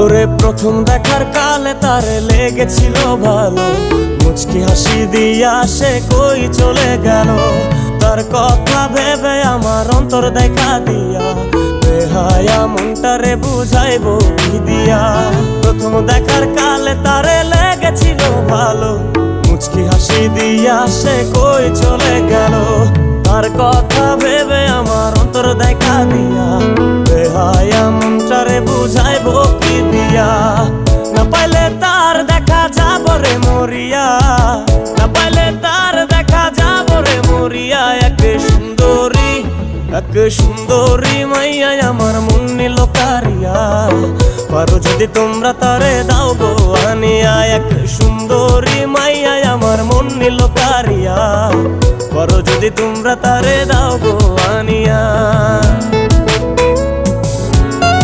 ওরে প্রথম দেখার কালে তারে লেগেছিল ভালো, মুচকি হাসি দিয়া সে কই চলে গেল। তার কথা ভেবে আমার অন্তর দেখা দিয়া, বেহায়া মনটারে বুঝাইবো কি দিয়া। প্রথম দেখার কালে তারে লেগেছিল ভালো, মুচকি হাসি দিয়া সে কই চলে গেল। তার কথা ভেবে আমার অন্তর দেখা দিয়া, বেহায়া মনটারে বুঝাইবো কি দিয়া। না পাইলে তার দেখা যাব রে মরিয়া, না পাইলে তার দেখা যাব রে মরিয়া। এক সুন্দরী মাইয়া আমার মন নিল কারিয়া, পারো যদি তোমরা তারে দাও গো আনিয়া। এক সুন্দরী মাইয়া আমার মন নিল কারিয়া, পারো যদি তোমরা তারে দাও গো আনিয়া।